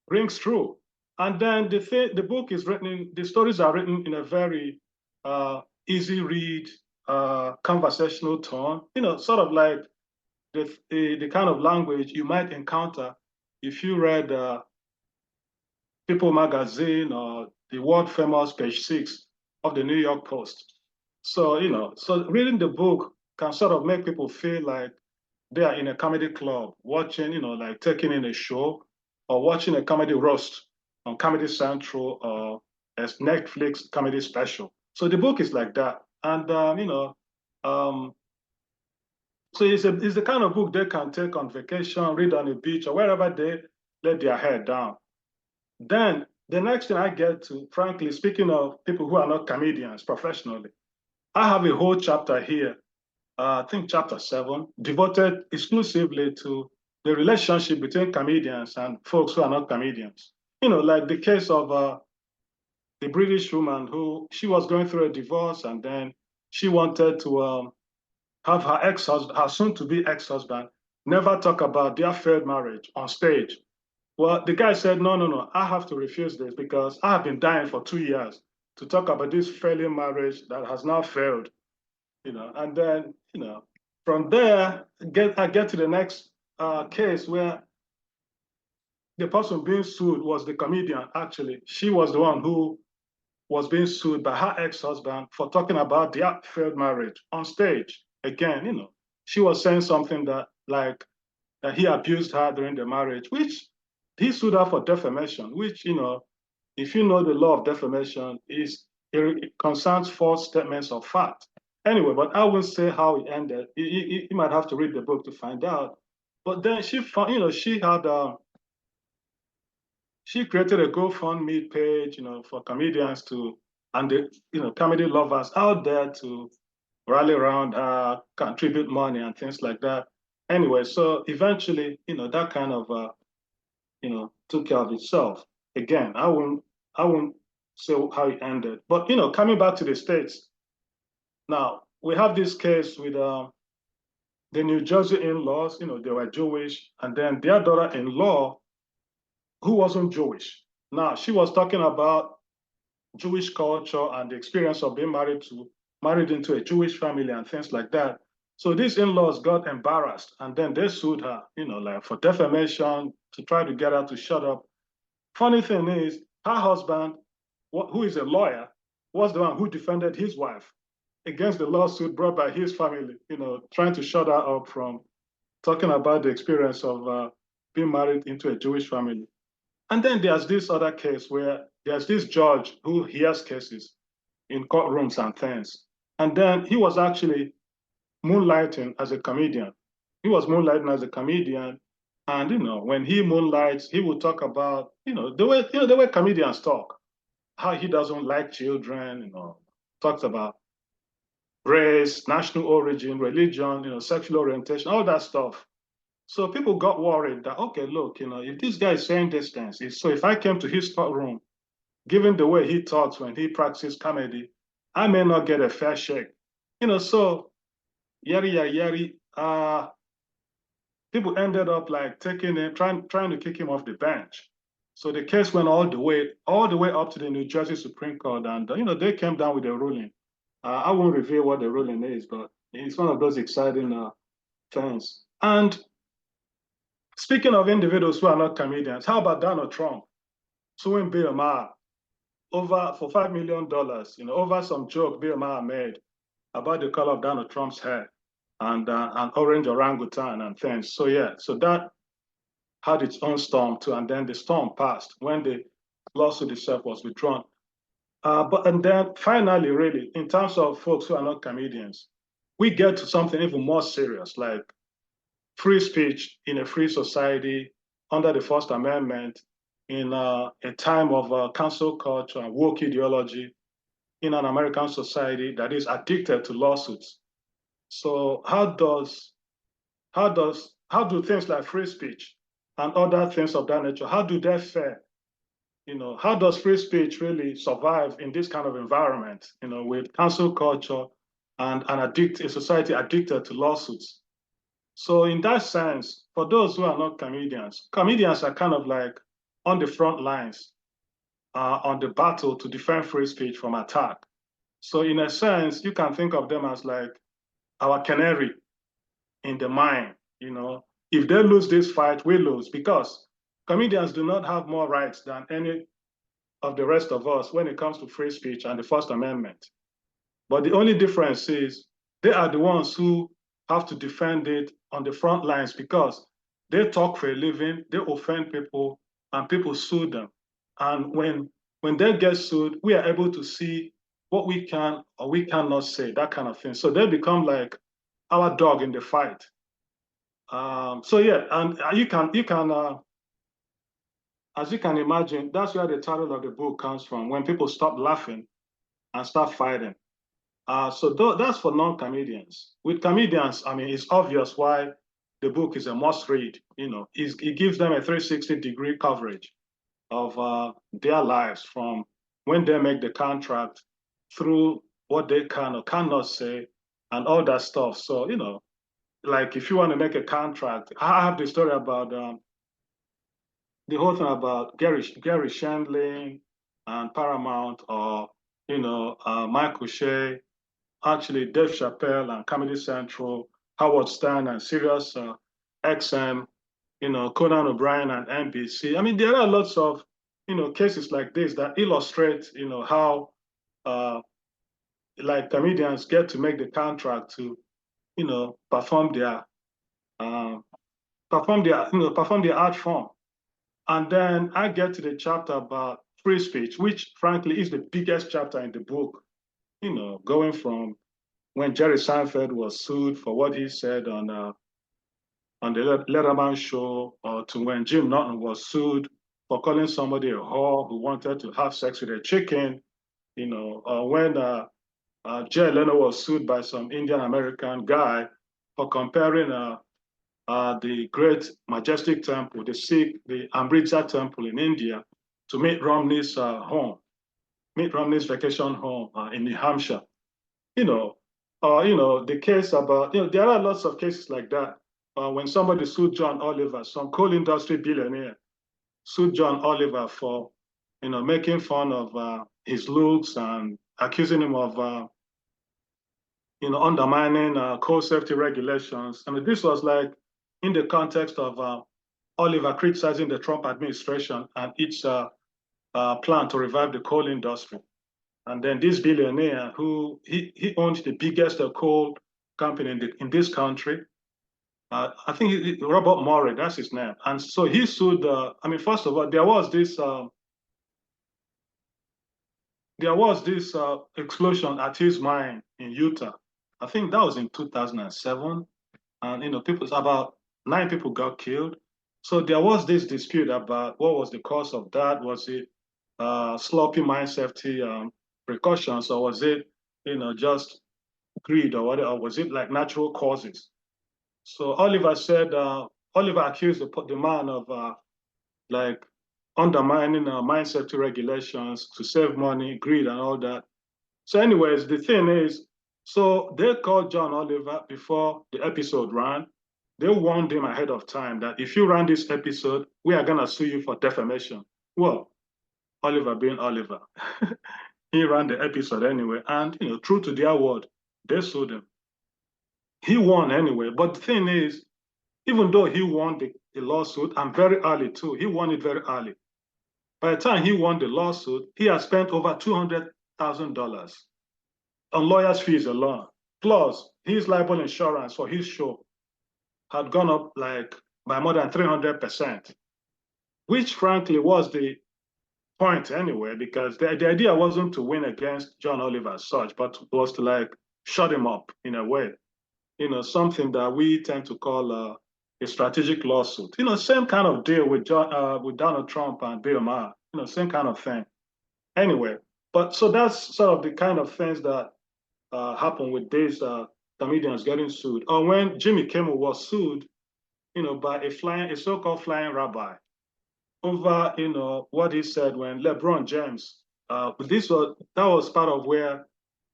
rings true. And then the book is written, the stories are written in a very easy read, conversational tone, sort of like the kind of language you might encounter if you read People magazine or the world famous page 6 of the New York Post. So, so reading the book can sort of make people feel like they are in a comedy club, watching, like taking in a show or watching a comedy roast on Comedy Central or a Netflix comedy special. So the book is like that. And, so it's the kind of book they can take on vacation, read on a beach or wherever they let their head down. Then the next thing I get to, frankly, speaking of people who are not comedians professionally, I have a whole chapter here, I think chapter 7, devoted exclusively to the relationship between comedians and folks who are not comedians. Like the case of the British woman who she was going through a divorce and then she wanted to have her soon-to-be ex-husband never talk about their failed marriage on stage. Well, the guy said, no, I have to refuse this because I have been dying for 2 years to talk about this failing marriage that has now failed, and then, from there, I get to the next case where the person being sued was the comedian, actually. She was the one who was being sued by her ex-husband for talking about their failed marriage on stage. Again, she was saying something that he abused her during the marriage, which he sued her for defamation, which, if you know the law of defamation, it concerns false statements of fact. Anyway, but I won't say how it ended. You might have to read the book to find out. But then she found, she created a GoFundMe page, for comedians and the, comedy lovers out there to rally around her, contribute money and things like that. Anyway, so eventually, that kind of, took care of itself. Again, I won't say how it ended. But, coming back to the States, now we have this case with the New Jersey in-laws, they were Jewish, and then their daughter-in-law, who wasn't Jewish. Now, she was talking about Jewish culture and the experience of being married into a Jewish family and things like that. So these in-laws got embarrassed and then they sued her, like for defamation to try to get her to shut up. Funny thing is, her husband, who is a lawyer, was the one who defended his wife against the lawsuit brought by his family, trying to shut her up from talking about the experience of being married into a Jewish family. And then there's this other case where there's this judge who hears cases in courtrooms and things. And then he was actually moonlighting as a comedian. He was moonlighting as a comedian. And, when he moonlights, he will talk about, the way comedians talk, how he doesn't like children, talks about race, national origin, religion, sexual orientation, all that stuff. So people got worried that, okay, look, if this guy is saying these things, so if I came to his courtroom, given the way he talks when he practices comedy, I may not get a fair shake. So yari. People ended up like taking him, trying to kick him off the bench. So the case went all the way up to the New Jersey Supreme Court, and they came down with a ruling. I won't reveal what the ruling is, but It's one of those exciting things. And speaking of individuals who are not comedians, how about Donald Trump suing Bill Maher over for $5 million, over some joke Bill Maher made about the color of Donald Trump's hair and an orange orangutan and things. So yeah, so that had its own storm too, and then the storm passed when the lawsuit itself was withdrawn. And then finally, really, in terms of folks who are not comedians, we get to something even more serious, like free speech in a free society under the First Amendment in a time of cancel culture and woke ideology in an American society that is addicted to lawsuits. So how do things like free speech and other things of that nature, how do they fare? How does free speech really survive in this kind of environment, with cancel culture and a society addicted to lawsuits? So in that sense, for those who are not comedians, comedians are kind of like on the front lines, on the battle to defend free speech from attack. So in a sense, you can think of them as like our canary in the mine. If they lose this fight, we lose, because comedians do not have more rights than any of the rest of us when it comes to free speech and the First Amendment. But the only difference is they are the ones who have to defend it on the front lines, because they talk for a living, they offend people, and people sue them. And when they get sued, we are able to see what we can or we cannot say, that kind of thing. So they become like our dog in the fight. So yeah, and as you can imagine, that's where the title of the book comes from, when people stop laughing and start fighting. So that's for non-comedians. With comedians, I mean, it's obvious why the book is a must-read. It gives them a 360-degree coverage of their lives, from when they make the contract through what they can or cannot say and all that stuff. So, like if you want to make a contract, I have the story about the whole thing about Gary Shandling and Paramount, or Michael Shea, actually Dave Chappelle and Comedy Central, Howard Stern and Sirius XM, Conan O'Brien and NBC. I mean, there are lots of cases like this that illustrate how like comedians get to make the contract to perform their art form. And then I get to the chapter about free speech, which frankly is the biggest chapter in the book, going from when Jerry Seinfeld was sued for what he said on the Letterman show, to when Jim Norton was sued for calling somebody a whore who wanted to have sex with a chicken, when Jay Leno was sued by some Indian American guy for comparing the great majestic temple, the Amritsar temple in India, to Mitt Romney's vacation home in New Hampshire. The case about, there are lots of cases like that. When somebody sued John Oliver, some coal industry billionaire sued John Oliver for, making fun of his looks and accusing him of, undermining coal safety regulations. I mean, this was like in the context of Oliver criticizing the Trump administration and its plan to revive the coal industry. And then this billionaire, who he owned the biggest coal company in this country, I think Robert Murray, that's his name. And so he sued. First of all, there was this explosion at his mine in Utah. I think that was in 2007, and about 9 people got killed. So there was this dispute about what was the cause of that. Was it sloppy mine safety precautions, or was it, just greed, or whatever? Or was it like natural causes? So Oliver accused the man of like undermining mine safety regulations to save money, greed, and all that. So, anyways, the thing is, so they called John Oliver before the episode ran. They warned him ahead of time that if you run this episode, we are gonna sue you for defamation. Well, Oliver being Oliver, he ran the episode anyway, and true to their word, they sued him. he won anyway. But the thing is, even though he won the lawsuit, and very early too, he won it very early. By the time he won the lawsuit, he had spent over $200,000 on lawyers' fees alone. Plus, his liable insurance for his show had gone up like by more than 300%, which frankly was the point anyway, because the idea wasn't to win against John Oliver as such, but was to like shut him up in a way. Something that we tend to call a strategic lawsuit. Same kind of deal with Donald Trump and Bill Maher. Same kind of thing. Anyway, but so that's sort of the kind of things that happen with these comedians getting sued. Or when Jimmy Kimmel was sued, by a so-called flying rabbi over, what he said when LeBron James. That was part of where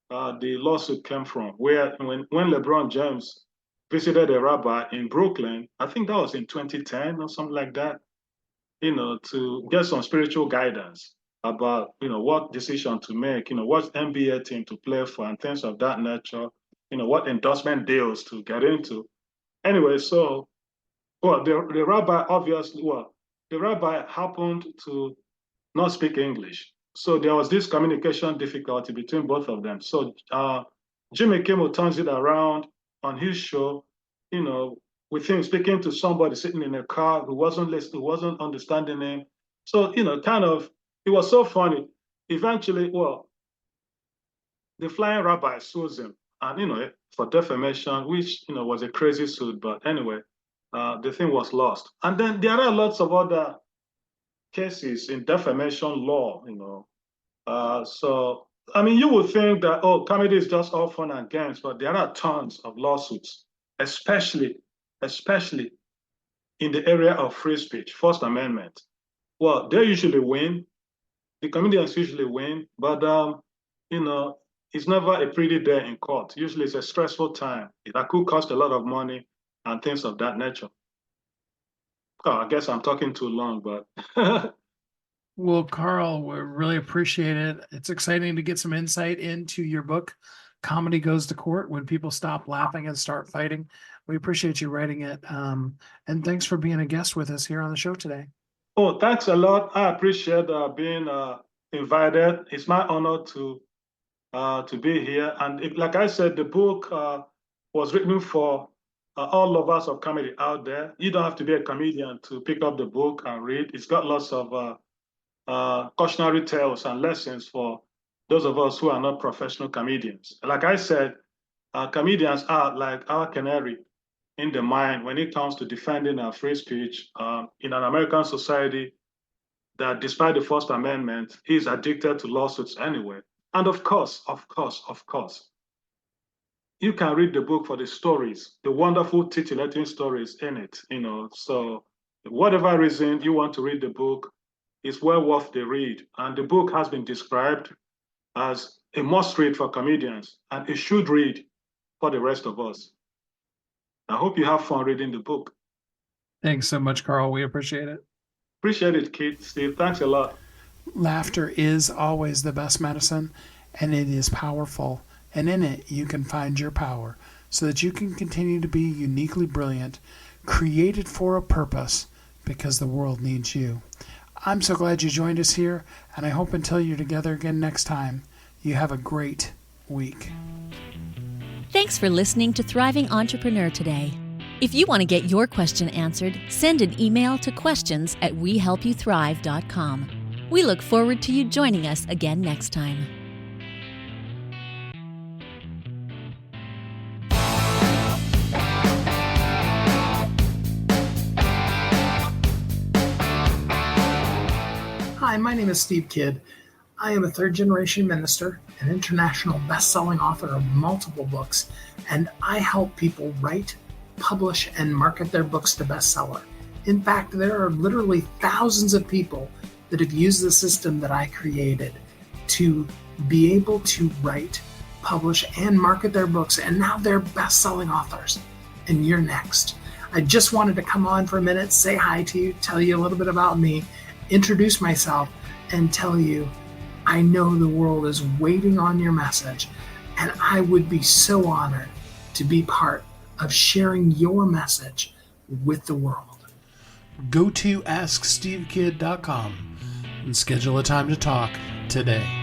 the lawsuit came from, where when LeBron James visited a rabbi in Brooklyn, I think that was in 2010 or something like that, to get some spiritual guidance about, what decision to make, what NBA team to play for and things of that nature, what endorsement deals to get into. Anyway, so, the rabbi happened to not speak English. So there was this communication difficulty between both of them. So Jimmy Kimmel turns it around on his show, with him speaking to somebody sitting in a car who wasn't listening, who wasn't understanding him. So, it was so funny. Eventually, the flying rabbi sues him, and, for defamation, which, was a crazy suit. But anyway, the thing was lost. And then there are lots of other cases in defamation law, so, you would think that, comedy is just all fun and games, but there are tons of lawsuits, especially in the area of free speech, First Amendment. Well, they usually win. The comedians usually win, but, it's never a pretty day in court. Usually it's a stressful time. That could cost a lot of money and things of that nature. Oh, I guess I'm talking too long, but Well, Carl, we really appreciate it. It's exciting to get some insight into your book, Comedy Goes to Court, When People Stop Laughing and Start Fighting. We appreciate you writing it. And thanks for being a guest with us here on the show today. Oh, thanks a lot. I appreciate being invited. It's my honor to be here. And like I said, the book was written for all lovers of comedy out there. You don't have to be a comedian to pick up the book and read. It's got lots of cautionary tales and lessons for those of us who are not professional comedians. Like I said, comedians are like our canary in the mine when it comes to defending our free speech in an American society that, despite the First Amendment, is addicted to lawsuits anyway. And of course, you can read the book for the stories, the wonderful titillating stories in it, So whatever reason you want to read the book, it's well worth the read. And the book has been described as a must read for comedians and a should read for the rest of us. I hope you have fun reading the book. Thanks so much, Carl. We appreciate it. Appreciate it, Keith, Steve. Thanks a lot. Laughter is always the best medicine, and it is powerful. And in it, you can find your power so that you can continue to be uniquely brilliant, created for a purpose, because the world needs you. I'm so glad you joined us here, and I hope until you're together again next time, you have a great week. Thanks for listening to Thriving Entrepreneur today. If you want to get your question answered, send an email to questions@wehelpyouthrive.com. We look forward to you joining us again next time. Hi, my name is Steve Kidd. I am a third-generation minister, an international best-selling author of multiple books, and I help people write, publish, and market their books to bestseller. In fact, there are literally thousands of people that have used the system that I created to be able to write, publish, and market their books, and now they're best-selling authors. And you're next. I just wanted to come on for a minute, say hi to you, tell you a little bit about me, introduce myself, and tell you I know the world is waiting on your message, and I would be so honored to be part of sharing your message with the world. Go to AskSteveKid.com and schedule a time to talk today.